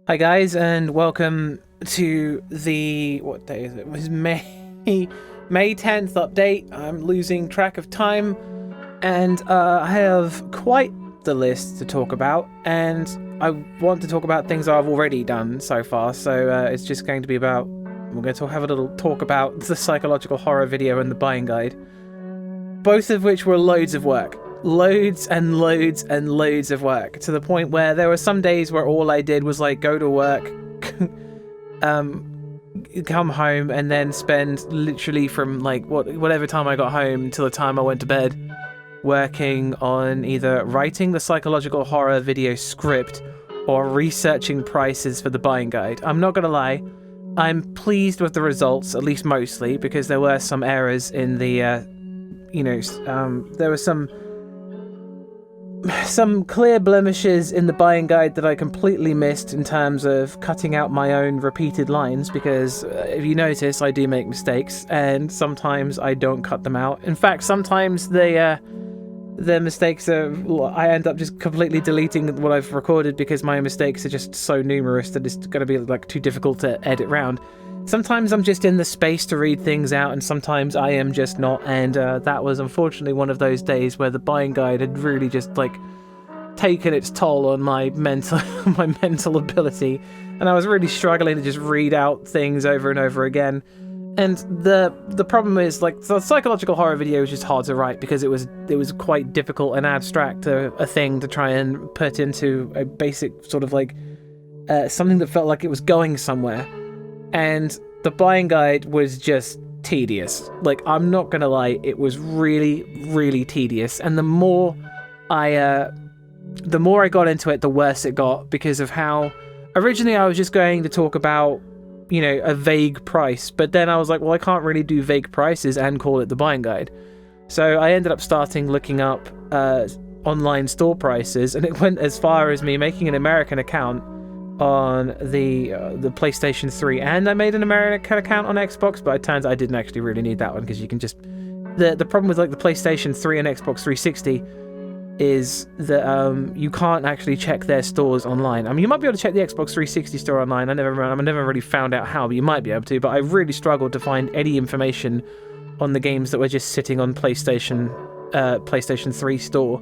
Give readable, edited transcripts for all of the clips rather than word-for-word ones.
Hi guys, and welcome to the what day is it? It was May 10th update. I'm losing track of time, and I have quite the list to talk about, and I want to talk about things I've already done so far. So it's just going to be about we're going to have a little talk about the psychological horror video and the buying guide, both of which were loads of work. Loads and loads and loads of work, to the point where there were some days where all I did was like go to work, come home, and then spend literally from like whatever time I got home till the time I went to bed working on either writing the psychological horror video script or researching prices for the buying guide. I'm not gonna lie, I'm pleased with the results, at least mostly, because there were some errors in the there were some clear blemishes in the buying guide that I completely missed in terms of cutting out my own repeated lines, because if you notice, I do make mistakes, and sometimes I don't cut them out. In fact, sometimes the mistakes I end up just completely deleting what I've recorded because my mistakes are just so numerous that it's going to be like too difficult to edit round. Sometimes I'm just in the space to read things out, and sometimes I am just not, and that was unfortunately one of those days where the buying guide had really just like taken its toll on my mental ability, and I was really struggling to just read out things over and over again. And the problem is, like, the psychological horror video was just hard to write because it was quite difficult and abstract a thing to try and put into a basic sort of like something that felt like it was going somewhere. And the buying guide was just tedious. Like, I'm not gonna lie, it was really, really tedious. And the more I got into it, the worse it got, because of how originally I was just going to talk about, you know, a vague price, but then I was like, well, I can't really do vague prices and call it the buying guide. So I ended up looking up online store prices, and it went as far as me making an American account on the PlayStation 3, and I made an American account on Xbox, but it turns out I didn't actually really need that one, because you can just the problem with like the PlayStation 3 and Xbox 360 is that you can't actually check their stores online. I mean, you might be able to check the Xbox 360 store online. I never really found out how, but you might be able to. But I really struggled to find any information on the games that were just sitting on PlayStation 3 store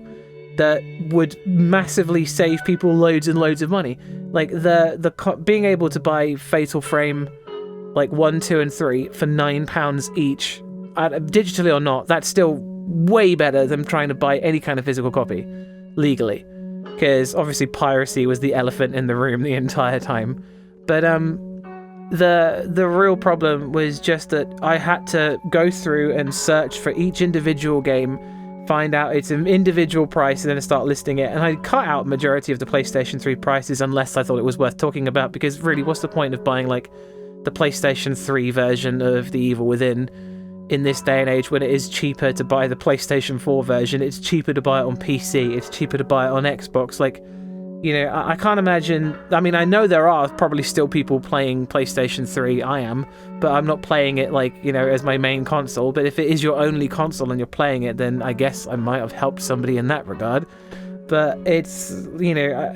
that would massively save people loads and loads of money. Like being able to buy Fatal Frame like 1, 2, and 3 for £9 each, digitally or not, that's still way better than trying to buy any kind of physical copy legally, because obviously piracy was the elephant in the room the entire time. But the real problem was just that I had to go through and search for each individual game, find out its individual price, and then start listing it. And I cut out majority of the PlayStation 3 prices unless I thought it was worth talking about, because really, what's the point of buying like the PlayStation 3 version of The Evil Within in this day and age when it is cheaper to buy the PlayStation 4 version? It's cheaper to buy it on PC, it's cheaper to buy it on Xbox. Like, you know, I can't imagine. I mean, I know there are probably still people playing PlayStation 3, I am, but I'm not playing it like, you know, as my main console. But if it is your only console and you're playing it, then I guess I might have helped somebody in that regard. But it's, you know,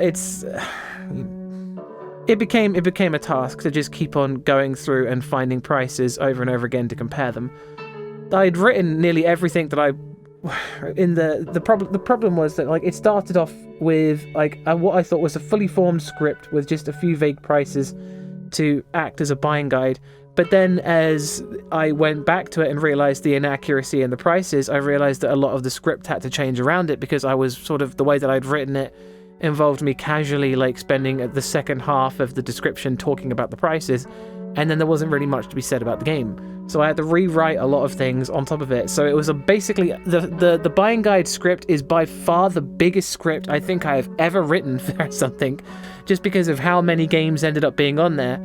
it became a task to just keep on going through and finding prices over and over again to compare them. I'd written nearly everything that I in the problem was that, like, it started off with like what I thought was a fully formed script with just a few vague prices to act as a buying guide. But then as I went back to it and realized the inaccuracy in the prices, I realized that a lot of the script had to change around it, because I was sort of, the way that I'd written it involved me casually like spending the second half of the description talking about the prices, and then there wasn't really much to be said about the game. So I had to rewrite a lot of things on top of it. So it was basically the buying guide script is by far the biggest script I think I have ever written for something, just because of how many games ended up being on there.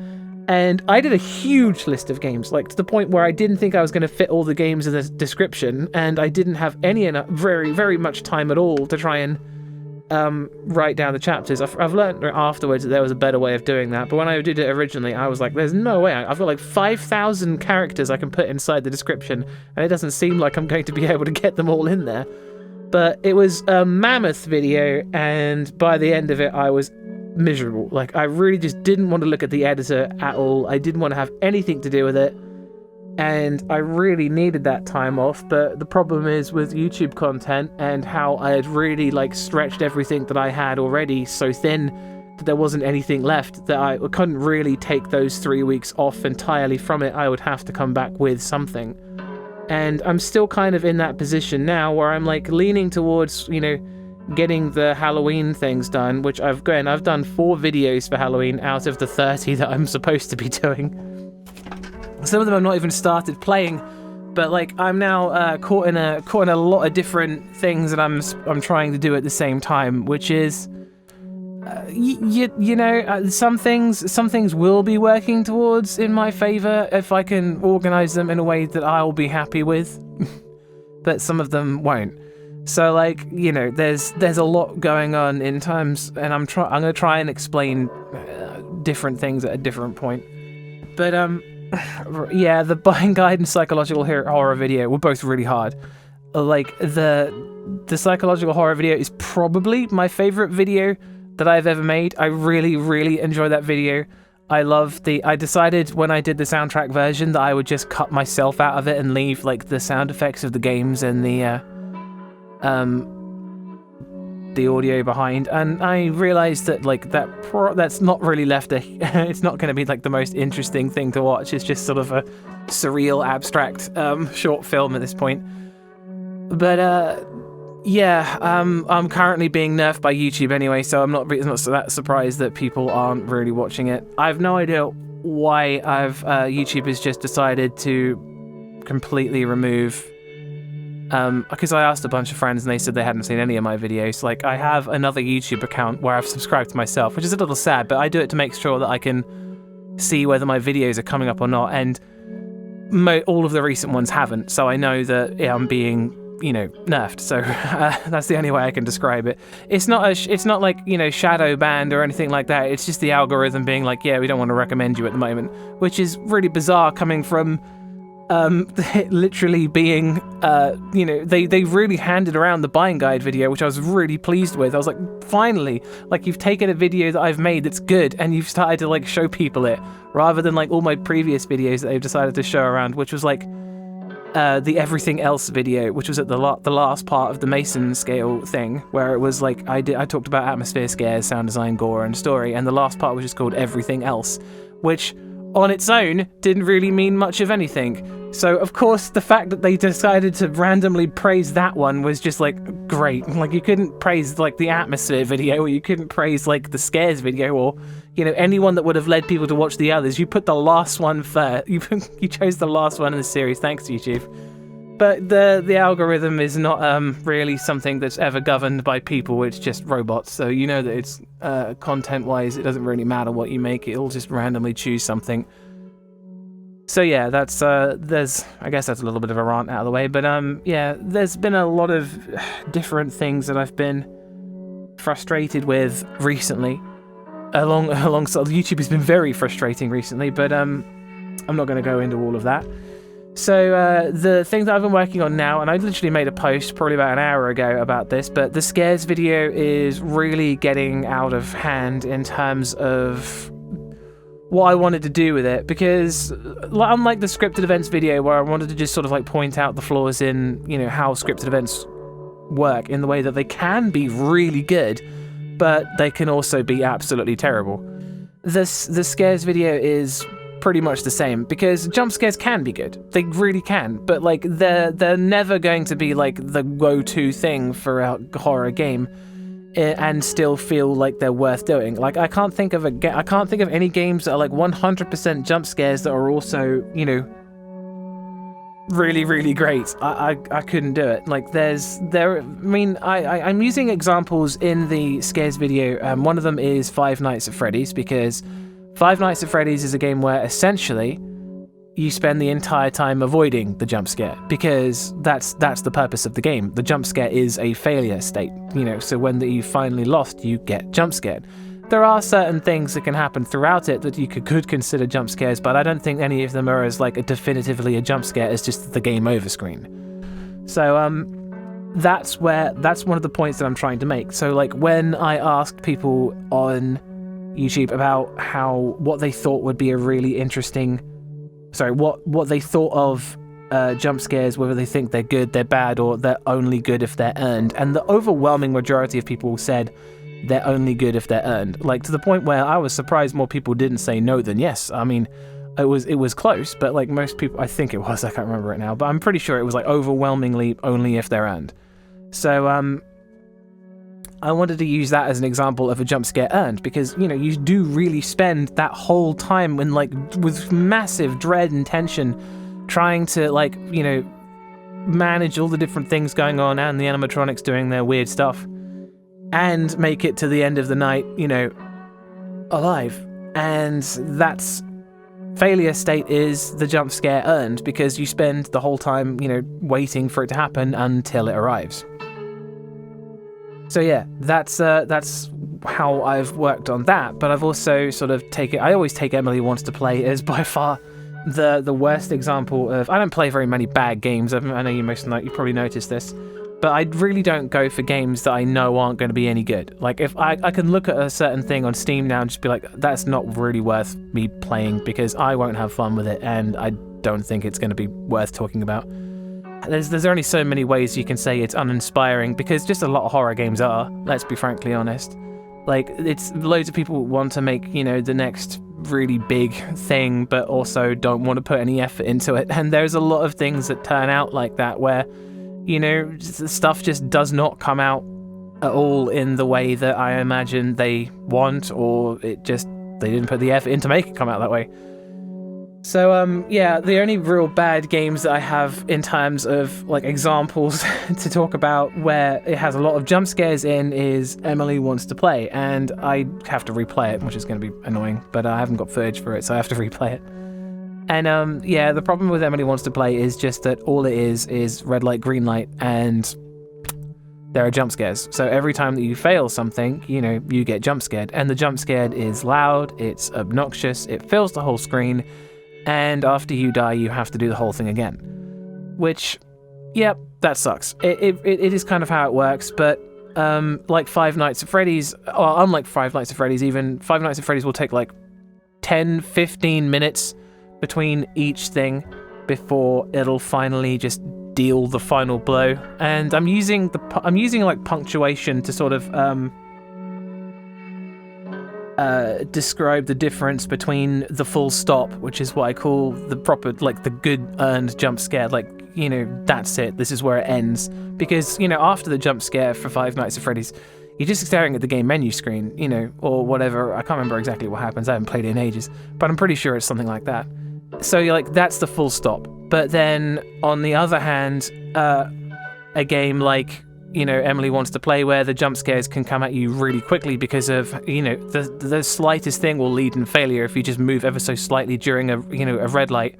And I did a huge list of games, like to the point where I didn't think I was going to fit all the games in the description, and I didn't have very, very much time at all to try and write down the chapters. I've learned afterwards that there was a better way of doing that, but when I did it originally, I was like, there's no way. I've got like 5,000 characters I can put inside the description, and it doesn't seem like I'm going to be able to get them all in there. But it was a mammoth video, and by the end of it, I was miserable. Like, I really just didn't want to look at the editor at all. I didn't want to have anything to do with it. And I really needed that time off. But the problem is with YouTube content and how I had really like stretched everything that I had already so thin that there wasn't anything left, that I couldn't really take those 3 weeks off entirely from it. I would have to come back with something. And I'm still kind of in that position now where I'm like leaning towards, you know, getting the Halloween things done, which I've done 4 videos for Halloween out of the 30 that I'm supposed to be doing. Some of them I've not even started playing, but like I'm now caught in a lot of different things that I'm trying to do at the same time, which is some things will be working towards in my favor if I can organize them in a way that I'll be happy with, but some of them won't. So like, you know, there's a lot going on in terms, and I'm gonna try and explain different things at a different point. But yeah, the Buying Guide and Psychological Horror video were both really hard. Like the Psychological Horror video is probably my favorite video that I've ever made. I really, really enjoy that video. I decided when I did the soundtrack version that I would just cut myself out of it and leave like the sound effects of the games and the audio behind, and I realized that like that's not really left it's not going to be like the most interesting thing to watch. It's just sort of a surreal, abstract short film at this point. But yeah, I'm currently being nerfed by YouTube anyway, so I'm not that surprised that people aren't really watching it. I have no idea why YouTube has just decided to completely remove. Because I asked a bunch of friends and they said they hadn't seen any of my videos. Like, I have another YouTube account where I've subscribed to myself, which is a little sad, but I do it to make sure that I can see whether my videos are coming up or not, and all of the recent ones haven't, so I know that I'm being, you know, nerfed. So that's the only way I can describe it. It's not like, you know, shadow banned or anything like that. It's just the algorithm being like, yeah, we don't want to recommend you at the moment, which is really bizarre coming from literally being, you know, they really handed around the Buying Guide video, which I was really pleased with. I was like, finally, like, you've taken a video that I've made that's good and you've started to like show people it, rather than like all my previous videos that they've decided to show around, which was like the everything else video, which was at the last part of the Mason scale thing, where it was like I talked about atmosphere, scares, sound design, gore, and story, and the last part was just called everything else, which on its own didn't really mean much of anything. So of course the fact that they decided to randomly praise that one was just like great. Like, you couldn't praise like the atmosphere video, or you couldn't praise like the scares video, or, you know, anyone that would have led people to watch the others. You put the last one first. You chose the last one in the series. Thanks, YouTube. But the algorithm is not really something that's ever governed by people. It's just robots. So you know that it's content-wise, it doesn't really matter what you make. It'll just randomly choose something. So yeah, that's I guess that's a little bit of a rant out of the way. But yeah, there's been a lot of different things that I've been frustrated with recently. Alongside YouTube has been very frustrating recently, but I'm not going to go into all of that. So the thing that I've been working on now, and I literally made a post probably about an hour ago about this, but the scares video is really getting out of hand in terms of what I wanted to do with it, because unlike the scripted events video where I wanted to just sort of like point out the flaws in, you know, how scripted events work, in the way that they can be really good, but they can also be absolutely terrible. The scares video is pretty much the same, because jump scares can be good. They really can, but like they're never going to be like the go-to thing for a horror game and still feel like they're worth doing. Like, I can't think of any games that are like 100% jump scares that are also, you know, really, really great. I couldn't do it. Like, I'm using examples in the scares video. One of them is Five Nights at Freddy's, because Five Nights at Freddy's is a game where essentially you spend the entire time avoiding the jump scare, because that's the purpose of the game. The jump scare is a failure state, you know, so when you finally lost, you get jump scared. There are certain things that can happen throughout it that you could consider jump scares, but I don't think any of them are as like definitively a jump scare as just the game over screen. So that's one of the points that I'm trying to make. So like, when I asked people on YouTube about what they thought would be a really interesting, what they thought of jump scares, whether they think they're good, they're bad, or they're only good if they're earned. And the overwhelming majority of people said they're only good if they're earned. Like, to the point where I was surprised more people didn't say no than yes. I mean, it was close, but like most people, I think it was, I can't remember it now, but I'm pretty sure it was like overwhelmingly only if they're earned. So I wanted to use that as an example of a jump scare earned, because, you know, you do really spend that whole time with massive dread and tension trying to, like, you know, manage all the different things going on and the animatronics doing their weird stuff and make it to the end of the night, you know, alive. And that's failure state is the jump scare earned, because you spend the whole time, you know, waiting for it to happen until it arrives. So yeah, that's how I've worked on that. But I've also sort of I always take Emily Wants to Play as by far the worst example of. I don't play very many bad games. I know you probably noticed this, but I really don't go for games that I know aren't going to be any good. Like, if I can look at a certain thing on Steam now and just be like, that's not really worth me playing because I won't have fun with it, and I don't think it's going to be worth talking about. There's only so many ways you can say it's uninspiring, because just a lot of horror games are, let's be frankly honest. Like, it's loads of people want to make, you know, the next really big thing, but also don't want to put any effort into it. And there's a lot of things that turn out like that, where, you know, stuff just does not come out at all in the way that I imagine they want, or they didn't put the effort in to make it come out that way. So, yeah, the only real bad games that I have in terms of, like, examples to talk about where it has a lot of jump scares in is Emily Wants to Play, and I have to replay it, which is going to be annoying, but I haven't got footage for it, so I have to replay it. And, yeah, the problem with Emily Wants to Play is just that all it is red light, green light, and there are jump scares. So every time that you fail something, you know, you get jump scared, and the jump scared is loud, it's obnoxious, it fills the whole screen, and after you die, you have to do the whole thing again. Which, yep, that sucks. It is kind of how it works, but like Five Nights at Freddy's, or unlike Five Nights at Freddy's even, Five Nights at Freddy's will take like 10-15 minutes between each thing before it'll finally just deal the final blow. And I'm using like punctuation to sort of describe the difference between the full stop, which is what I call the proper, like, the good earned jump scare. Like, you know, that's it, this is where it ends. Because, you know, after the jump scare for Five Nights at Freddy's, you're just staring at the game menu screen, you know, or whatever. I can't remember exactly what happens, I haven't played it in ages, but I'm pretty sure it's something like that. So you're like, that's the full stop. But then, on the other hand, a game like, you know, Emily Wants to Play, where the jump scares can come at you really quickly because of, you know, the slightest thing will lead in failure. If you just move ever so slightly during a red light,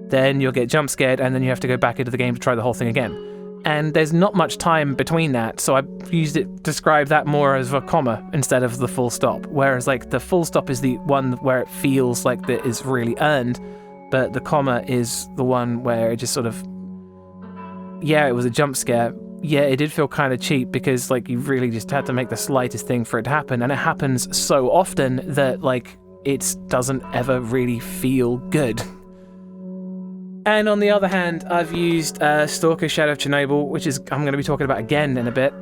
then you'll get jump scared, and then you have to go back into the game to try the whole thing again. And there's not much time between that, so I used it to describe that more as a comma instead of the full stop. Whereas, like, the full stop is the one where it feels like that is really earned, but the comma is the one where it just sort of, yeah, it was a jump scare. Yeah, it did feel kind of cheap because, like, you really just had to make the slightest thing for it to happen, and it happens so often that, like, it doesn't ever really feel good. And on the other hand, I've used Stalker Shadow of Chernobyl, which is I'm going to be talking about again in a bit,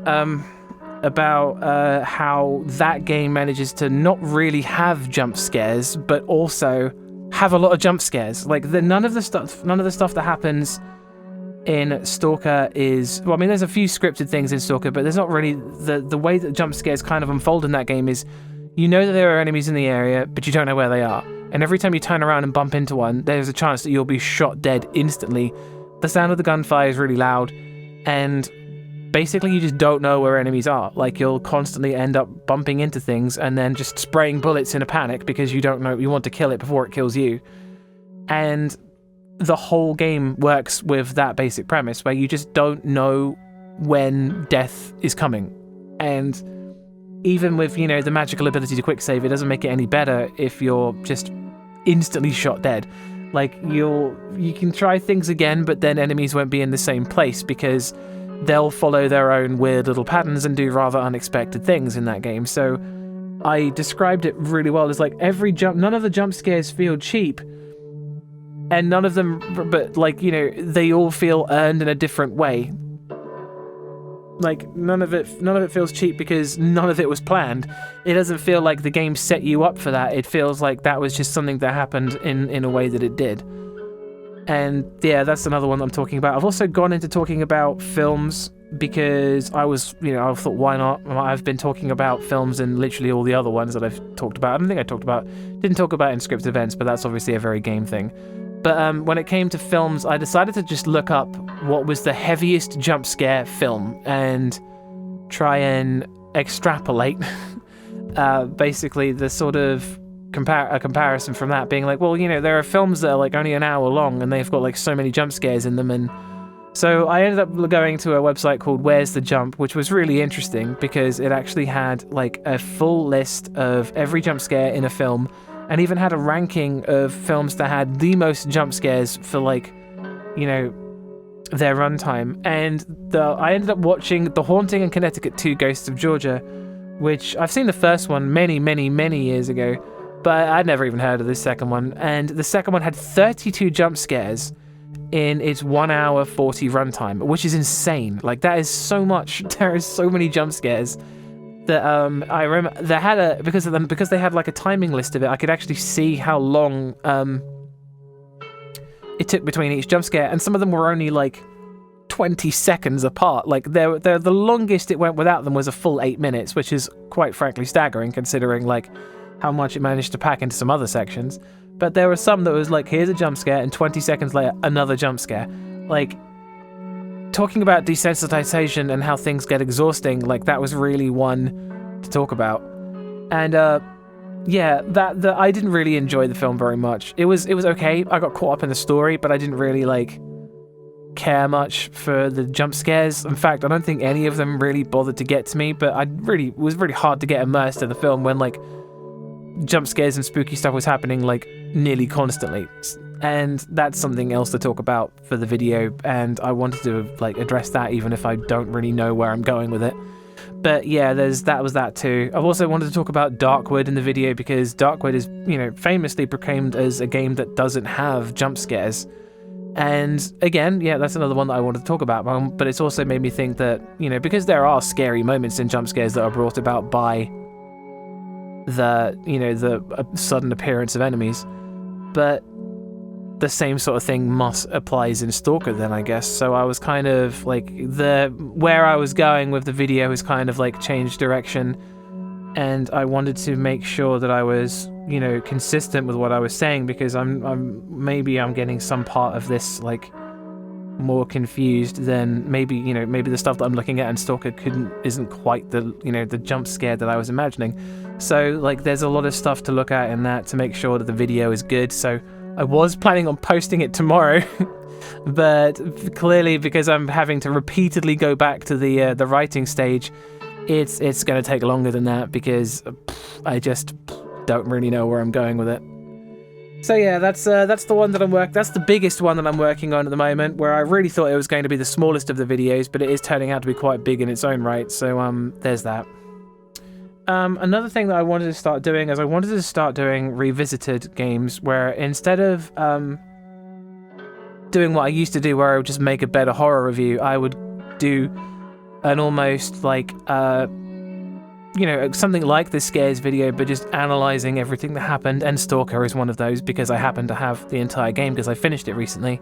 about how that game manages to not really have jump scares, but also have a lot of jump scares. Like, none of the stuff that happens in Stalker is, well, I mean, there's a few scripted things in Stalker, but there's not really the way that jump scares kind of unfold in that game is, you know that there are enemies in the area, but you don't know where they are. And every time you turn around and bump into one, there's a chance that you'll be shot dead instantly. The sound of the gunfire is really loud, and basically you just don't know where enemies are. Like, you'll constantly end up bumping into things and then just spraying bullets in a panic because you don't know, you want to kill it before it kills you. And the whole game works with that basic premise where you just don't know when death is coming. And even with, you know, the magical ability to quick save, it doesn't make it any better if you're just instantly shot dead. Like, you can try things again, but then enemies won't be in the same place because they'll follow their own weird little patterns and do rather unexpected things in that game. So I described it really well. It's like none of the jump scares feel cheap, and none of them, but like, you know, they all feel earned in a different way. Like, none of it feels cheap because none of it was planned. It doesn't feel like the game set you up for that. It feels like that was just something that happened in a way that it did. And yeah, that's another one that I'm talking about. I've also gone into talking about films because I thought, why not? I've been talking about films in literally all the other ones that I've talked about. I don't think I didn't talk about in script events, but that's obviously a very game thing. But when it came to films, I decided to just look up what was the heaviest jump scare film and try and extrapolate basically the sort of a comparison from that, being like, well, you know, there are films that are like only an hour long and they've got like so many jump scares in them. And so I ended up going to a website called Where's the Jump, which was really interesting because it actually had like a full list of every jump scare in a film, and even had a ranking of films that had the most jump scares for, like, you know, their runtime. And I ended up watching The Haunting in Connecticut 2: Ghosts of Georgia, which I've seen the first one many, many, many years ago, but I'd never even heard of the second one. And the second one had 32 jump scares in its 1 hour 40 runtime, which is insane. Like, that is so much. There is so many jump scares. That I remember they had because they had like a timing list of it. I could actually see how long it took between each jump scare, and some of them were only like 20 seconds apart. Like the longest it went without them was a full 8 minutes, which is quite frankly staggering considering like how much it managed to pack into some other sections. But there were some that was like, here's a jump scare, and 20 seconds later another jump scare. Like, talking about desensitization and how things get exhausting, like, that was really one to talk about. And yeah, I didn't really enjoy the film very much. It was okay. I got caught up in the story, but I didn't really like care much for the jump scares. In fact, I don't think any of them really bothered to get to me, but it was really hard to get immersed in the film when like jump scares and spooky stuff was happening like nearly constantly. And that's something else to talk about for the video, and I wanted to like address that even if I don't really know where I'm going with it. But yeah, that was that too. I've also wanted to talk about Darkwood in the video because Darkwood is, you know, famously proclaimed as a game that doesn't have jump scares. And again, yeah, that's another one that I wanted to talk about. But it's also made me think that, you know, because there are scary moments in jump scares that are brought about by the sudden appearance of enemies, but the same sort of thing applies in Stalker then, I guess. So I was kind of like, where I was going with the video was kind of like changed direction, and I wanted to make sure that I was, you know, consistent with what I was saying, because maybe I'm getting some part of this like more confused than maybe the stuff that I'm looking at in Stalker isn't quite the jump scare that I was imagining. So like, there's a lot of stuff to look at in that to make sure that the video is good. So I was planning on posting it tomorrow, but clearly because I'm having to repeatedly go back to the writing stage, it's going to take longer than that because I just don't really know where I'm going with it. So yeah, that's the one that that's the biggest one that I'm working on at the moment, where I really thought it was going to be the smallest of the videos, but it is turning out to be quite big in its own right. So there's that. Another thing that I wanted to start doing is I wanted to start doing revisited games, where instead of doing what I used to do, where I would just make a better horror review, I would do an almost like something like the scares video, but just analyzing everything that happened. And Stalker is one of those, because I happen to have the entire game because I finished it recently,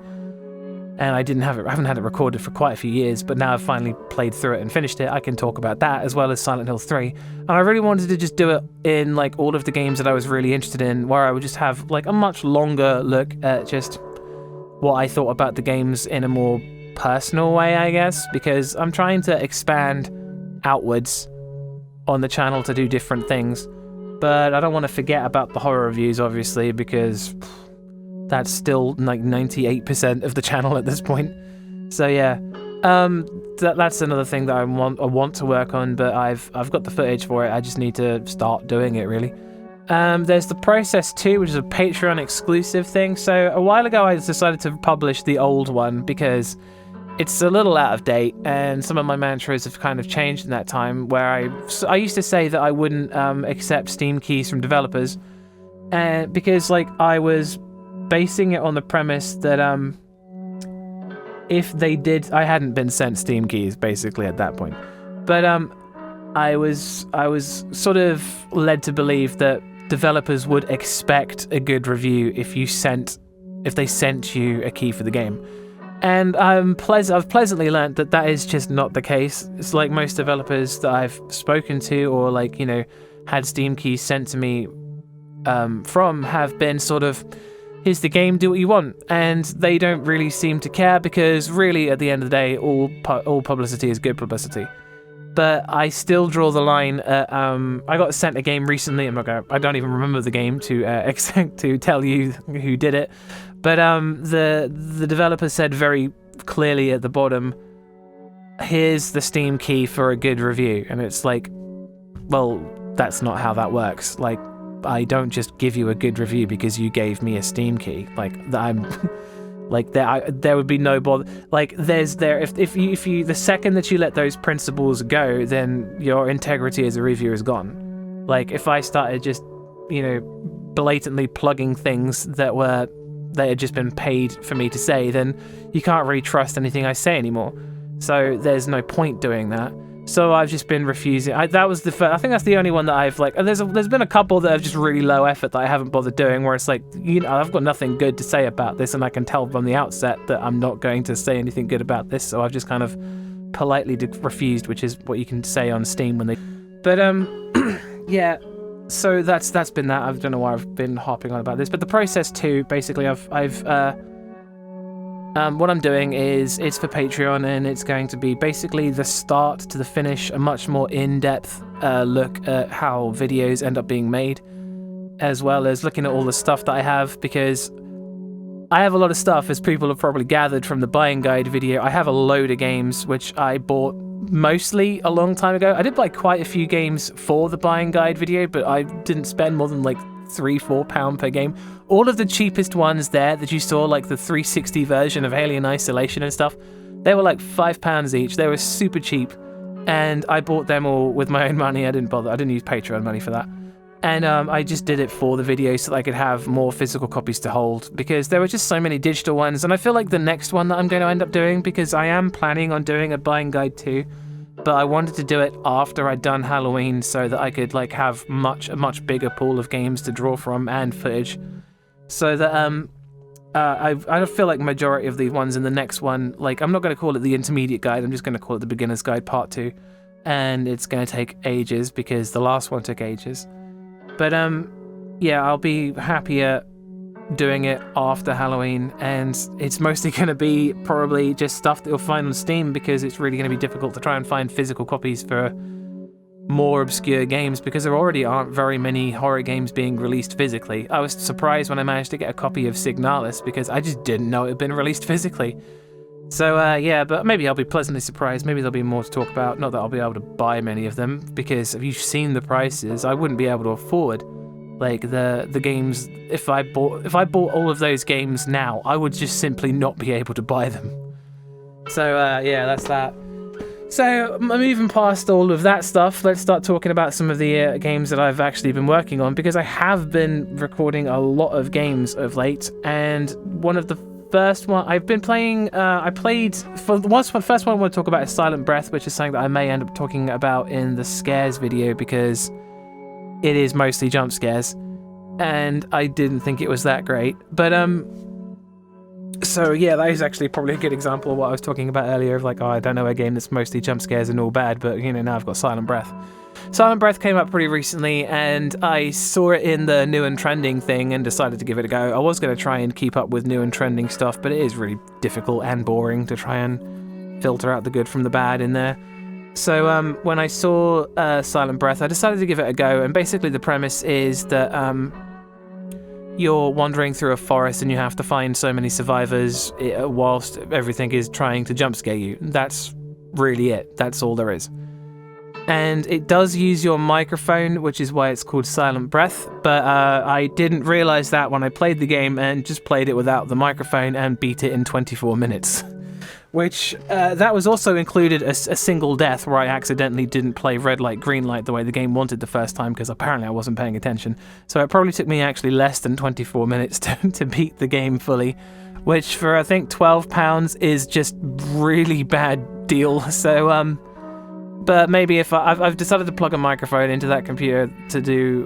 and I haven't had it recorded for quite a few years, but now I've finally played through it and finished it. I can talk about that as well as Silent Hill 3. And I really wanted to just do it in like all of the games that I was really interested in, where I would just have like a much longer look at just what I thought about the games in a more personal way, I guess, because I'm trying to expand outwards on the channel to do different things. But I don't want to forget about the horror reviews, obviously, because that's still like 98% of the channel at this point. So yeah, that's another thing that I want to work on, but I've got the footage for it. I just need to start doing it, really. There's the Process 2, which is a Patreon exclusive thing. So a while ago I decided to publish the old one because it's a little out of date, and some of my mantras have kind of changed in that time, where I used to say that I wouldn't accept Steam keys from developers, and because like I was basing it on the premise that if they did, I hadn't been sent Steam keys basically at that point, but I was sort of led to believe that developers would expect a good review if they sent you a key for the game. And I've pleasantly learned that that is just not the case. It's like most developers that I've spoken to, or like, you know, had Steam keys sent to me from, have been sort of, here's the game, do what you want. And they don't really seem to care, because really at the end of the day, all publicity is good publicity. But I still draw the line at, I got sent a game recently. I don't even remember the game to tell you who did it. But the developer said very clearly at the bottom, here's the Steam key for a good review. And it's like, well, that's not how that works. Like, I don't just give you a good review because you gave me a Steam key. Like, I'm... Like there would be no bother. Like if you the second that you let those principles go, then your integrity as a reviewer is gone. Like if I started just, you know, blatantly plugging things that had just been paid for me to say, then you can't really trust anything I say anymore. So there's no point doing that. So I've just been refusing. I think that's the only one that I've like. There's been a couple that have just really low effort that I haven't bothered doing, where it's like, you know, I've got nothing good to say about this, and I can tell from the outset that I'm not going to say anything good about this. So I've just kind of politely refused, which is what you can say on Steam when they. But yeah. So that's been that. I don't know why I've been harping on about this, but the process too. Basically, what I'm doing is, it's for Patreon, and it's going to be basically the start to the finish, a much more in-depth look at how videos end up being made, as well as looking at all the stuff that I have, because I have a lot of stuff, as people have probably gathered from the buying guide video. I have a load of games which I bought mostly a long time ago. I did buy quite a few games for the buying guide video, but I didn't spend more than like £3-4 per game. All of the cheapest ones there that you saw, like the 360 version of Alien Isolation and stuff, they were like £5 each. They were super cheap, and I bought them all with my own money. I didn't bother. I didn't use Patreon money for that. And I just did it for the video so that I could have more physical copies to hold, because there were just so many digital ones. And I feel like the next one that I'm going to end up doing, because I am planning on doing a buying guide too, but I wanted to do it after I'd done Halloween, so that I could like have a much bigger pool of games to draw from and footage, so that I feel like majority of the ones in the next one, like I'm not going to call it the intermediate guide, I'm just going to call it the beginner's guide part 2, and it's going to take ages because the last one took ages. But yeah, I'll be happier doing it after Halloween, and it's mostly going to be probably just stuff that you'll find on Steam, because it's really going to be difficult to try and find physical copies for more obscure games, because there already aren't very many horror games being released physically. I was surprised when I managed to get a copy of Signalis, because I just didn't know it had been released physically. So yeah, but maybe I'll be pleasantly surprised. Maybe there'll be more to talk about. Not that I'll be able to buy many of them, because if you've seen the prices, I wouldn't be able to afford like the games. If I bought all of those games now, I would just simply not be able to buy them. So yeah, that's that. So moving past all of that stuff, let's start talking about some of the games that I've actually been working on, because I have been recording a lot of games of late, and one of the first one I've been playing, the first one I want to talk about is Silent Breath, which is something that I may end up talking about in the scares video, because it is mostly jump scares, and I didn't think it was that great. But so yeah, that is actually probably a good example of what I was talking about earlier, of like, oh, I don't know a game that's mostly jump scares and all bad, but you know, now I've got Silent Breath. Silent Breath came up pretty recently, and I saw it in the new and trending thing and decided to give it a go. I was going to try and keep up with new and trending stuff, but it is really difficult and boring to try and filter out the good from the bad in there. So when I saw Silent Breath, I decided to give it a go, and basically the premise is that you're wandering through a forest and you have to find so many survivors whilst everything is trying to jump scare you. That's really it. That's all there is. And it does use your microphone, which is why it's called Silent Breath, but I didn't realise that when I played the game, and just played it without the microphone and beat it in 24 minutes. which that was also included a single death where I accidentally didn't play red light, green light the way the game wanted the first time because apparently I wasn't paying attention. So it probably took me actually less than 24 minutes to beat the game fully, which for I think £12 is just really bad deal. So but maybe if I've decided to plug a microphone into that computer to do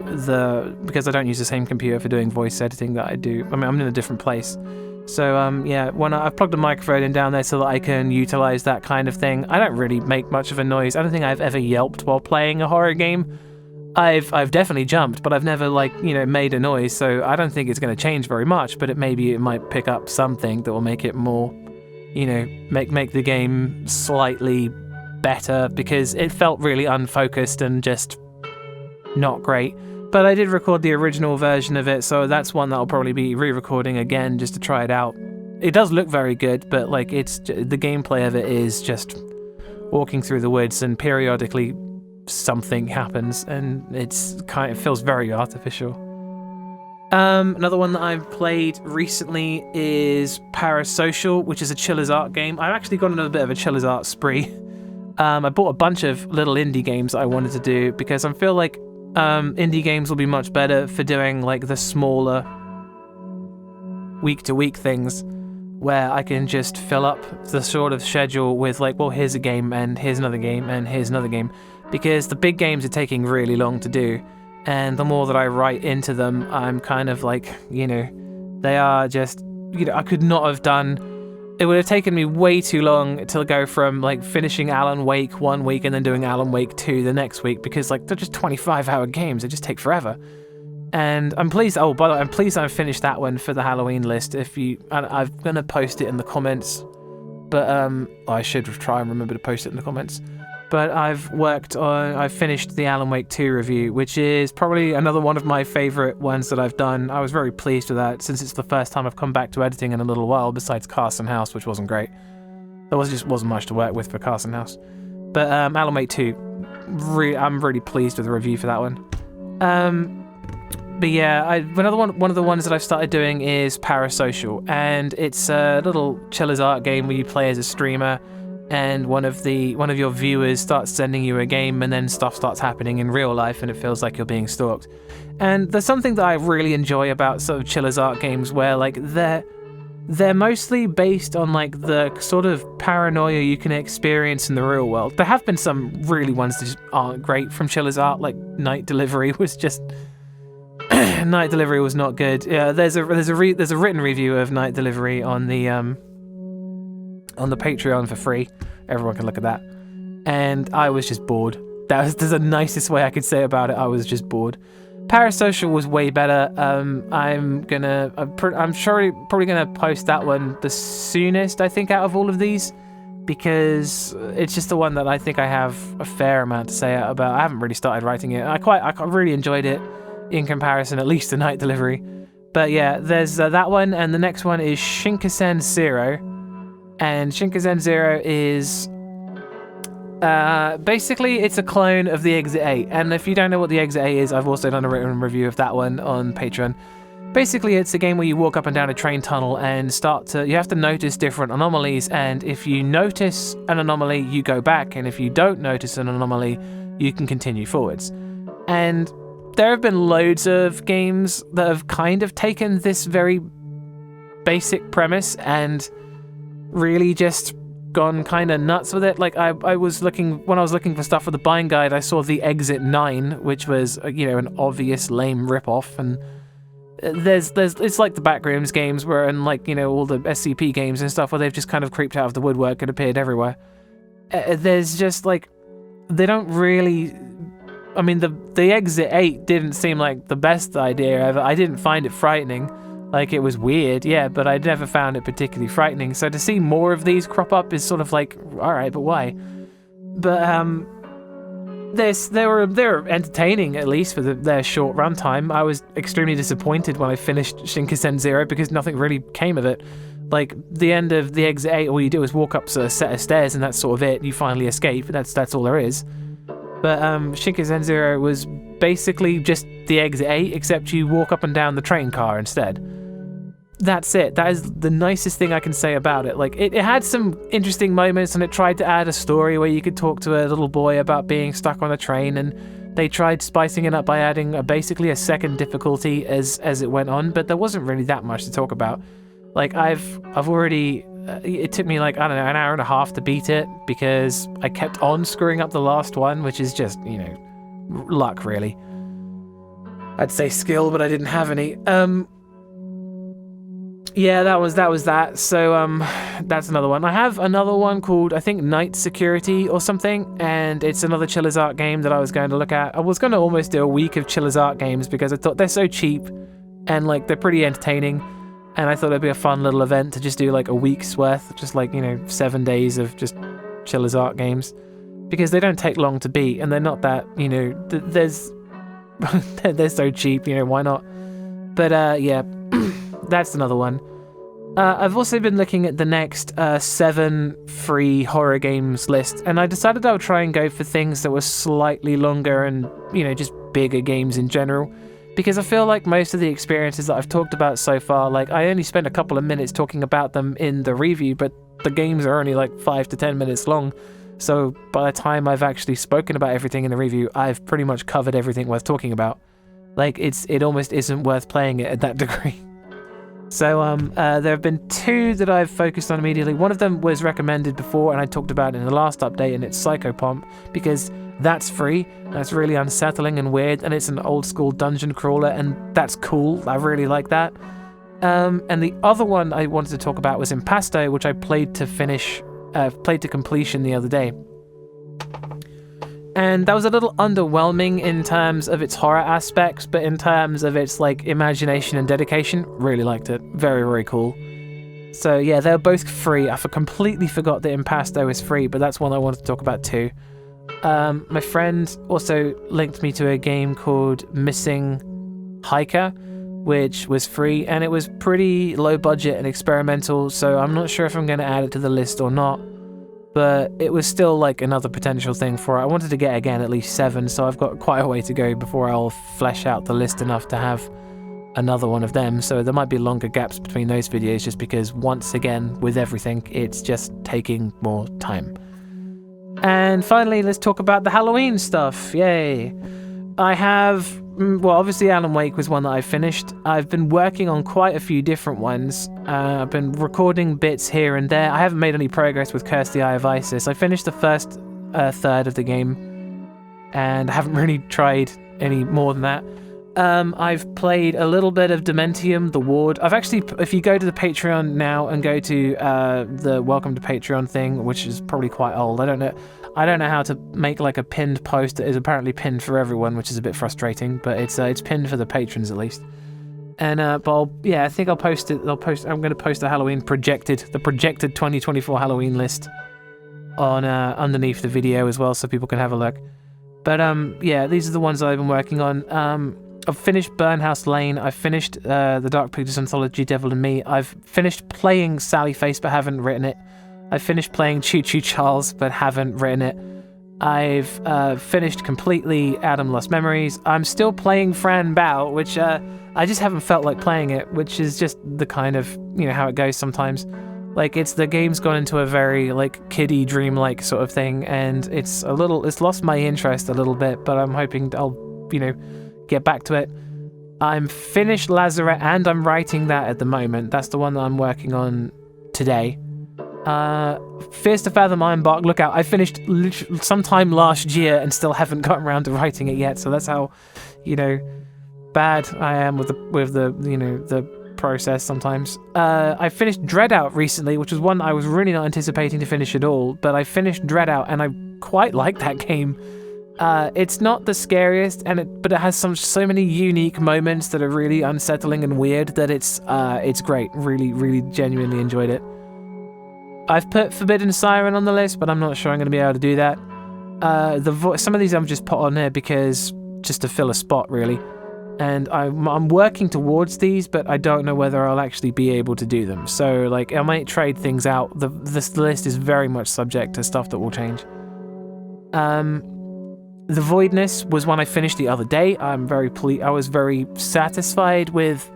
because I don't use the same computer for doing voice editing that I do. I mean, I'm in a different place. So yeah, when I've plugged a microphone in down there so that I can utilize that kind of thing. I don't really make much of a noise. I don't think I've ever yelped while playing a horror game. I've definitely jumped, but I've never made a noise. So I don't think it's going to change very much. But it might pick up something that will make it more, make the game slightly better, because it felt really unfocused and just not great. But I did record the original version of it, so that's one that I'll probably be re-recording again just to try it out. It does look very good, but the gameplay of it is just walking through the woods and periodically something happens and it feels very artificial. Another one that I've played recently is Parasocial, which is a Chiller's Art game. I've actually gone on a bit of a Chiller's Art spree. I bought a bunch of little indie games that I wanted to do because I feel like indie games will be much better for doing the smaller week-to-week things where I can just fill up the sort of schedule with here's a game and here's another game and here's another game, because the big games are taking really long to do, and the more that I write into them, I'm kind of they are just, I could not have done. It would have taken me way too long to go from finishing Alan Wake 1 week and then doing Alan Wake 2 the next week, because they're just 25-hour games. They just take forever. And I'm pleased. Oh, by the way, I'm pleased I finished that one for the Halloween list. I'm gonna post it in the comments, but I should try and remember to post it in the comments. But I've finished the Alan Wake 2 review, which is probably another one of my favourite ones that I've done. I was very pleased with that, since it's the first time I've come back to editing in a little while, besides Carson House, which wasn't great. There wasn't much to work with for Carson House. But Alan Wake 2, I'm really pleased with the review for that one. But yeah, one of the ones that I've started doing is Parasocial, and it's a little Chiller's Art game where you play as a streamer, and one of your viewers starts sending you a game, and then stuff starts happening in real life, and it feels like you're being stalked. And there's something that I really enjoy about sort of Chiller's Art games, where they're mostly based on the sort of paranoia you can experience in the real world. There have been some really ones that just aren't great from Chiller's Art, like Night Delivery was just Night Delivery was not good. Yeah, there's a written review of Night Delivery on the Patreon for free. Everyone can look at that. And I was just bored. That's the nicest way I could say about it. I was just bored. Parasocial was way better. I'm probably gonna post that one the soonest, I think, out of all of these, because it's just the one that I think I have a fair amount to say about. I haven't really started writing it. I really enjoyed it in comparison, at least to Night Delivery. But yeah, there's that one, and the next one is Shinkansen Zero. And Shinkansen Zero is basically it's a clone of the Exit 8. And if you don't know what the Exit 8 is, I've also done a written review of that one on Patreon. Basically, it's a game where you walk up and down a train tunnel and you have to notice different anomalies, and if you notice an anomaly, you go back, and if you don't notice an anomaly, you can continue forwards. And there have been loads of games that have kind of taken this very basic premise and really just gone kind of nuts with it. When I was looking for stuff for the Bind Guide, I saw the Exit 9, which was an obvious lame ripoff, and it's like the Backrooms games where, and all the SCP games and stuff, where they've just kind of creeped out of the woodwork and appeared everywhere. There's just they don't really. I mean, the Exit 8 didn't seem like the best idea ever. I didn't find it frightening. It was weird, yeah, but I never found it particularly frightening. So to see more of these crop up is sort of all right, but why? But they were entertaining, at least for their short runtime. I was extremely disappointed when I finished Shinkansen Zero because nothing really came of it. The end of the Exit 8, all you do is walk up a set of stairs, and that's sort of it. You finally escape. That's all there is. But Shinkansen Zero was basically just the Exit 8, except you walk up and down the train car instead. that's it. That is the nicest thing I can say about it. Like, it had some interesting moments, and it tried to add a story where you could talk to a little boy about being stuck on a train, and they tried spicing it up by adding basically a second difficulty as it went on, but there wasn't really that much to talk about. Like, I've already... it took me, like, I don't know, an hour and a half to beat it, because I kept on screwing up the last one, which is just, you know, luck, really. I'd say skill, but I didn't have any. Yeah, that was that. So, that's another one. I have another one called, I think, Night Security or something, and it's another Chiller's Ark game that I was going to look at. I was going to almost do a week of Chiller's Ark games because I thought they're so cheap, and, like, they're pretty entertaining, and I thought it'd be a fun little event to just do, like, a week's worth, just, like, you know, 7 days of just Chiller's Ark games, because they don't take long to beat, and they're not that, you know, they're so cheap, you know, why not? But, yeah, that's another one. I've also been looking at the next 7 free horror games list, and I decided I would try and go for things that were slightly longer and, you know, just bigger games in general, because I feel like most of the experiences that I've talked about so far, like, I only spent a couple of minutes talking about them in the review, but the games are only like 5 to 10 minutes long, so by the time I've actually spoken about everything in the review, I've pretty much covered everything worth talking about. Like, it almost isn't worth playing it at that degree. So there have been 2 that I've focused on immediately. One of them was recommended before, and I talked about it in the last update, and it's Psychopomp, because that's free, and it's really unsettling and weird, and it's an old school dungeon crawler, and that's cool. I really like that. And the other one I wanted to talk about was Impasto, which I played to completion the other day. And that was a little underwhelming in terms of its horror aspects, but in terms of its, like, imagination and dedication, really liked it. Very, very cool. So yeah, they're both free. I completely forgot that Impasto was free, but that's one I wanted to talk about too. My friend also linked me to a game called Missing Hiker, which was free, and it was pretty low budget and experimental, so I'm not sure if I'm going to add it to the list or not. But it was still, like, another potential thing for it. I wanted to get, again, at least 7, so I've got quite a way to go before I'll flesh out the list enough to have another one of them. So there might be longer gaps between those videos, just because, once again, with everything, it's just taking more time. And finally, let's talk about the Halloween stuff. Yay! I have... well, obviously Alan Wake was one that I finished. I've been working on quite a few different ones. I've been recording bits here and there. I haven't made any progress with Curse the Eye of Isis. I finished the first third of the game, and I haven't really tried any more than that. I've played a little bit of Dementium, The Ward. I've actually, if you go to the Patreon now and go to the Welcome to Patreon thing, which is probably quite old, I don't know how to make, like, a pinned post that is apparently pinned for everyone, which is a bit frustrating, but it's pinned for the patrons at least. And but I think I'll post it. I'm going to post the projected 2024 Halloween list on underneath the video as well, so people can have a look. But yeah, these are the ones that I've been working on. I've finished Burnhouse Lane. I've finished the Dark Pictures Anthology, Devil and Me. I've finished playing Sally Face, but haven't written it. I finished playing Choo Choo Charles, but haven't written it. I've finished completely Adam Lost Memories. I'm still playing Fran Bow, which I just haven't felt like playing it, which is just the kind of, you know, how it goes sometimes. Like, the game's gone into a very, like, kiddie dreamlike sort of thing, and it's lost my interest a little bit, but I'm hoping I'll, you know, get back to it. I'm finished Lazarette, and I'm writing that at the moment. That's the one that I'm working on today. Fierce to Fathom Ironbark, look out. I finished sometime last year and still haven't gotten around to writing it yet, so that's how, you know, bad I am with the you know, the process sometimes. I finished Dreadout recently, which was one I was really not anticipating to finish at all, but I finished Dreadout and I quite like that game. It's not the scariest, but it has so many unique moments that are really unsettling and weird that it's great. Really, really genuinely enjoyed it. I've put Forbidden Siren on the list, but I'm not sure I'm going to be able to do that. Some of these I've just put on there because just to fill a spot, really. And I'm working towards these, but I don't know whether I'll actually be able to do them. So, like, I might trade things out. This list is very much subject to stuff that will change. The Voidness was one I finished the other day. I was very satisfied with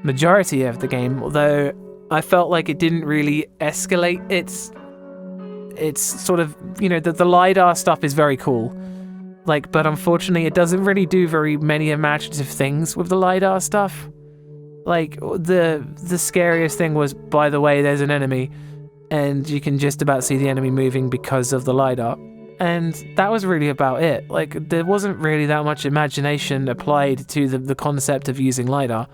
majority of the game, although I felt like it didn't really escalate. It's sort of, the LiDAR stuff is very cool. But unfortunately, it doesn't really do very many imaginative things with the LiDAR stuff. The scariest thing was, by the way, there's an enemy, and you can just about see the enemy moving because of the LiDAR. And that was really about it. There wasn't really that much imagination applied to the concept of using LiDAR.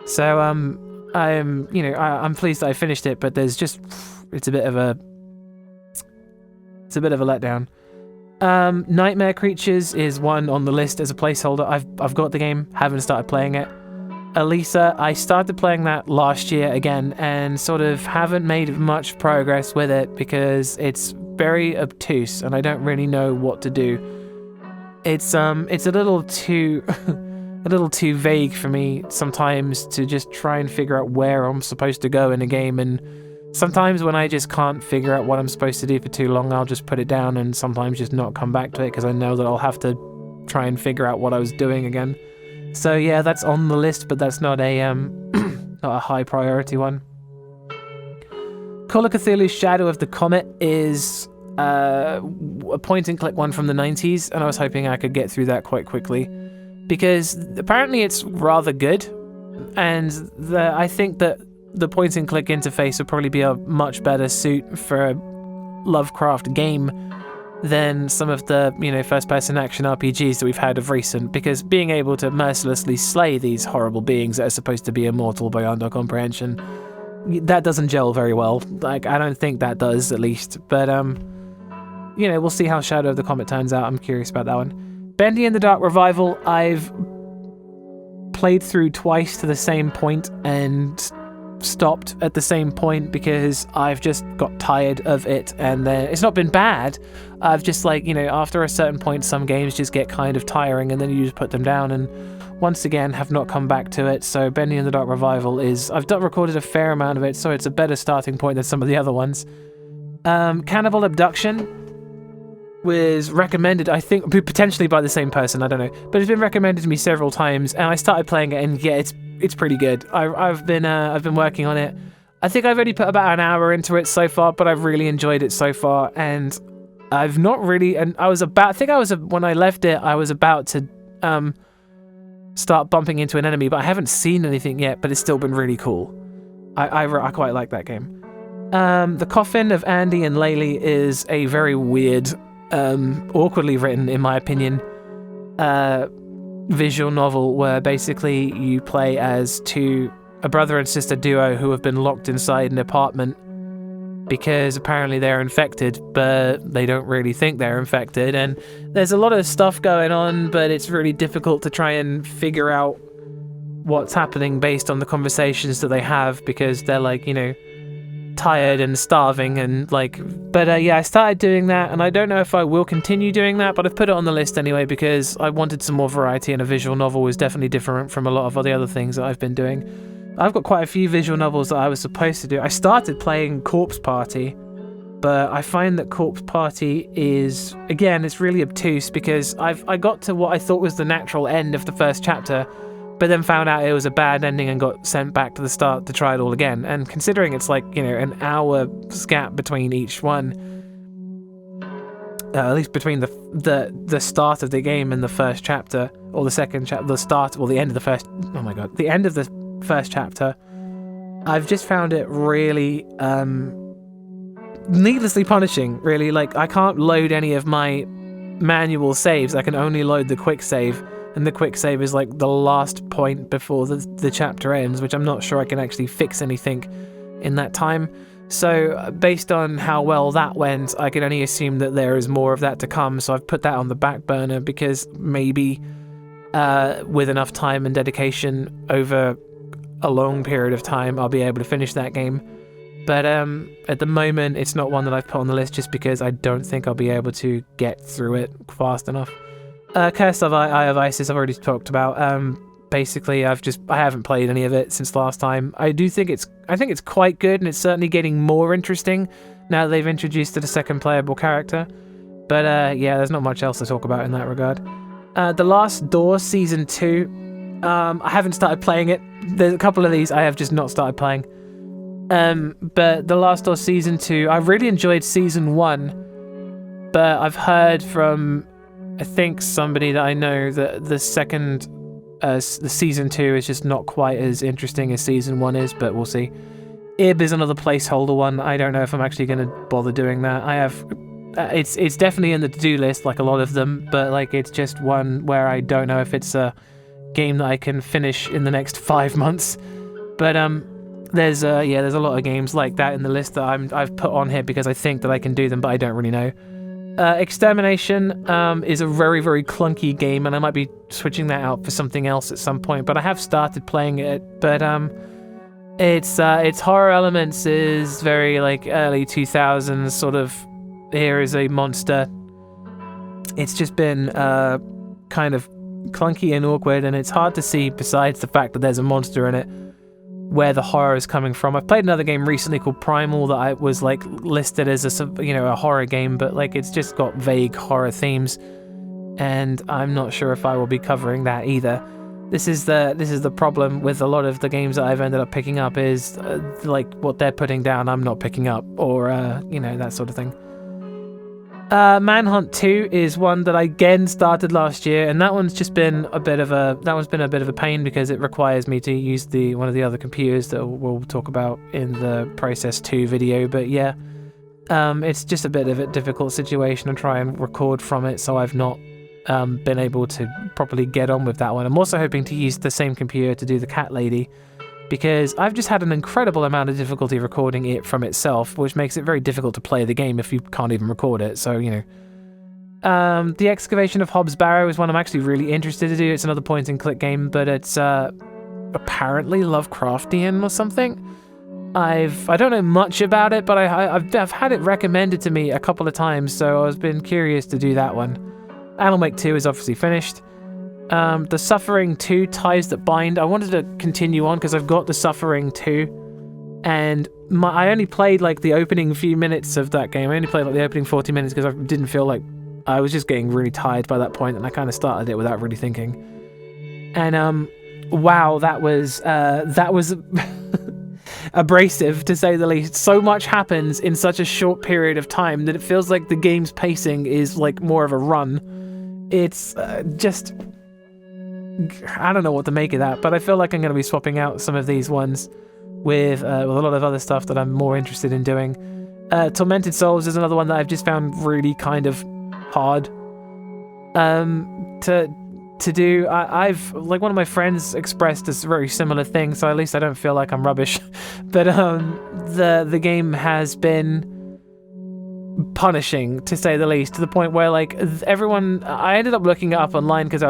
So, I'm pleased that I finished it, but there's just, it's a bit of a letdown. Nightmare Creatures is one on the list as a placeholder. I've got the game, haven't started playing it. Elisa, I started playing that last year again and sort of haven't made much progress with it because it's very obtuse and I don't really know what to do. It's a little too vague for me sometimes to just try and figure out where I'm supposed to go in a game, and sometimes when I just can't figure out what I'm supposed to do for too long, I'll just put it down and sometimes just not come back to it because I know that I'll have to try and figure out what I was doing again. So yeah, that's on the list, but that's not a not a high priority one. Call of Cthulhu Shadow of the Comet is a point-and-click one from the 90s, and I was hoping I could get through that quite quickly because apparently it's rather good, and I think that the point-and-click interface would probably be a much better suit for a Lovecraft game than some of the, first-person action RPGs that we've had of recent, because being able to mercilessly slay these horrible beings that are supposed to be immortal beyond our comprehension, that doesn't gel very well. I don't think that does, at least. But, we'll see how Shadow of the Comet turns out. I'm curious about that one. Bendy in the Dark Revival, I've played through twice to the same point and stopped at the same point because I've just got tired of it, and it's not been bad. I've just after a certain point some games just get kind of tiring and then you just put them down, and once again have not come back to it. So Bendy in the Dark Revival I've recorded a fair amount of it, so it's a better starting point than some of the other ones. Cannibal Abduction was recommended, I think, potentially by the same person, I don't know, but it's been recommended to me several times, and I started playing it, and yeah, it's pretty good. I've been working on it. I think I've only put about an hour into it so far, but I've really enjoyed it so far, and I've not really, and when I left it, I was about to start bumping into an enemy, but I haven't seen anything yet, but it's still been really cool. I quite like that game. The Coffin of Andy and Laylee is a very weird, awkwardly written, in my opinion, visual novel where basically you play as a brother and sister duo who have been locked inside an apartment because apparently they're infected, but they don't really think they're infected, and there's a lot of stuff going on, but it's really difficult to try and figure out what's happening based on the conversations that they have because they're tired and starving and I started doing that, and I don't know if I will continue doing that, but I've put it on the list anyway because I wanted some more variety, and a visual novel was definitely different from a lot of the other things that I've been doing. I've got quite a few visual novels that I was supposed to do. I started playing Corpse Party, but I find that Corpse Party is, again, it's really obtuse because I got to what I thought was the natural end of the first chapter, but then found out it was a bad ending and got sent back to the start to try it all again. And considering it's an hour gap between each one, at least between the start of the game and the first chapter, or the second chapter, the end of the first chapter, I've just found it really needlessly punishing, really. I can't load any of my manual saves. I can only load the quick save, and the quick save is the last point before the chapter ends, which I'm not sure I can actually fix anything in that time. So based on how well that went, I can only assume that there is more of that to come, so I've put that on the back burner because maybe with enough time and dedication over a long period of time I'll be able to finish that game. But at the moment it's not one that I've put on the list just because I don't think I'll be able to get through it fast enough. Curse of Eye of Isis I've already talked about. Basically I haven't played any of it since last time. I think it's quite good, and it's certainly getting more interesting now that they've introduced a second playable character. But yeah, there's not much else to talk about in that regard. The Last Door Season 2, I haven't started playing it. There's a couple of these I have just not started playing. But The Last of Us Season 2, I really enjoyed Season 1, but I've heard from, I think, somebody that I know that the Season 2 is just not quite as interesting as Season 1 is, but we'll see. Ib is another placeholder one. I don't know if I'm actually going to bother doing that. I have... it's definitely in the to-do list, like a lot of them, but like it's just one where I don't know if it's a game that I can finish in the next 5 months. But there's a lot of games like that in the list that I've put on here because I think that I can do them, but I don't really know. Extermination is a very, very clunky game, and I might be switching that out for something else at some point, but I have started playing it. But its horror elements is very like early 2000s sort of, here is a monster. It's just been kind of clunky and awkward, and it's hard to see, besides the fact that there's a monster in it, where the horror is coming from. I've played another game recently called Primal that I was like listed as a horror game, but like it's just got vague horror themes, and I'm not sure if I will be covering that either. This is the problem with a lot of the games that I've ended up picking up is like what they're putting down I'm not picking up, or that sort of thing. Manhunt 2 is one that I again started last year, and that one's been a bit of a pain because it requires me to use one of the other computers that we'll talk about in the Process 2 video. But yeah, it's just a bit of a difficult situation to try and record from it, so I've not been able to properly get on with that one. I'm also hoping to use the same computer to do the Cat Lady, because I've just had an incredible amount of difficulty recording it from itself, which makes it very difficult to play the game if you can't even record it. So, the Excavation of Hobbs Barrow is one I'm actually really interested to do. It's another point-and-click game, but it's apparently Lovecraftian or something. I don't know much about it, but I've had it recommended to me a couple of times, so I've been curious to do that one. Alan Wake 2 is obviously finished. The Suffering 2 Ties That Bind, I wanted to continue on because I've got The Suffering 2, and I only played like the opening few minutes of that game. I only played like the opening 40 minutes because I didn't feel like, I was just getting really tired by that point, and I kind of started it without really thinking. And wow, that was abrasive, to say the least. So much happens in such a short period of time that it feels like the game's pacing is like more of a run. It's just... I don't know what to make of that, but I feel like I'm going to be swapping out some of these ones with a lot of other stuff that I'm more interested in doing. Tormented Souls is another one that I've just found really kind of hard to do. I've like, one of my friends expressed this very similar thing, so at least I don't feel like I'm rubbish. But the game has been punishing, to say the least, to the point where like everyone, I ended up looking it up online because I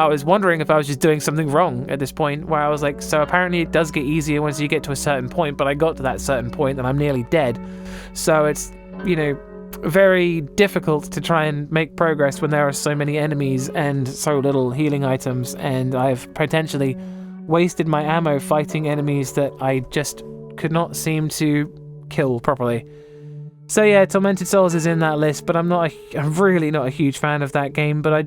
was wondering if I was just doing something wrong at this point, where I was like, so apparently it does get easier once you get to a certain point, but I got to that certain point and I'm nearly dead. So it's, very difficult to try and make progress when there are so many enemies and so little healing items, and I've potentially wasted my ammo fighting enemies that I just could not seem to kill properly. So yeah, Tormented Souls is in that list, but I'm really not a huge fan of that game, but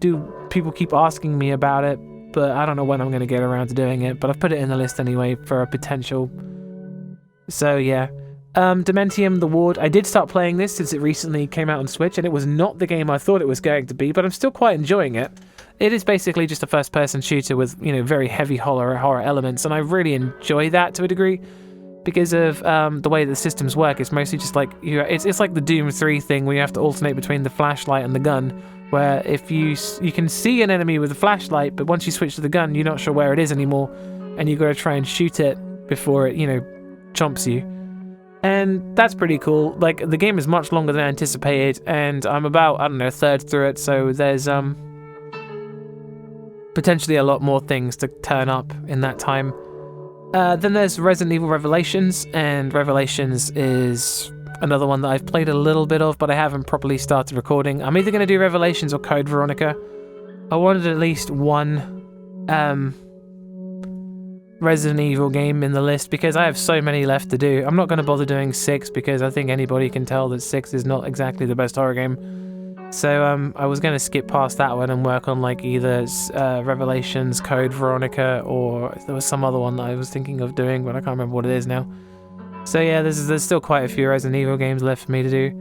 people keep asking me about it, but I don't know when I'm going to get around to doing it, but I've put it in the list anyway for a potential. So yeah. Dementium The Ward, I did start playing this since it recently came out on Switch, and it was not the game I thought it was going to be, but I'm still quite enjoying it. It is basically just a first-person shooter with, very heavy horror elements, and I really enjoy that to a degree. Because of the way the systems work, it's mostly just like it's like the Doom 3 thing where you have to alternate between the flashlight and the gun, where if you can see an enemy with a flashlight, but once you switch to the gun, you're not sure where it is anymore, and you got to try and shoot it before it, chomps you. And that's pretty cool. Like, the game is much longer than I anticipated, and I'm about, a third through it, so there's potentially a lot more things to turn up in that time. Then there's Resident Evil Revelations, and Revelations is another one that I've played a little bit of, but I haven't properly started recording. I'm either going to do Revelations or Code Veronica. I wanted at least one Resident Evil game in the list because I have so many left to do. I'm not going to bother doing 6 because I think anybody can tell that 6 is not exactly the best horror game. So I was going to skip past that one and work on like either Revelations, Code Veronica, or there was some other one that I was thinking of doing, but I can't remember what it is now. So yeah, there's still quite a few Resident Evil games left for me to do.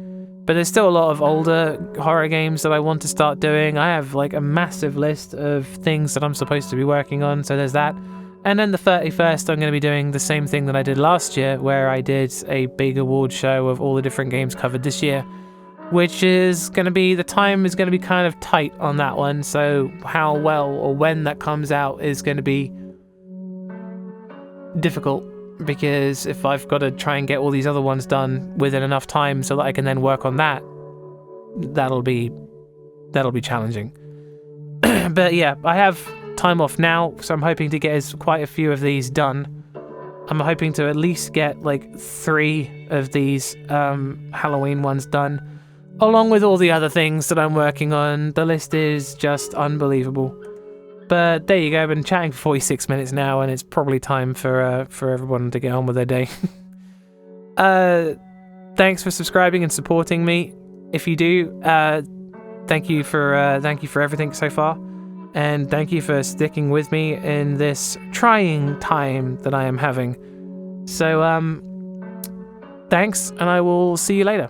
But there's still a lot of older horror games that I want to start doing. I have like a massive list of things that I'm supposed to be working on, so there's that. And then the 31st, I'm going to be doing the same thing that I did last year, where I did a big award show of all the different games covered this year, which is going to be, the time is going to be kind of tight on that one, so how well or when that comes out is going to be difficult. Because if I've got to try and get all these other ones done within enough time so that I can then work on that, that'll be challenging. But yeah, I have time off now, so I'm hoping to get quite a few of these done. I'm hoping to at least get like 3 of these Halloween ones done, along with all the other things that I'm working on. The list is just unbelievable. But there you go, I've been chatting for 46 minutes now, and it's probably time for everyone to get on with their day. Thanks for subscribing and supporting me. If you do, thank you for everything so far, and thank you for sticking with me in this trying time that I am having. So, thanks, and I will see you later.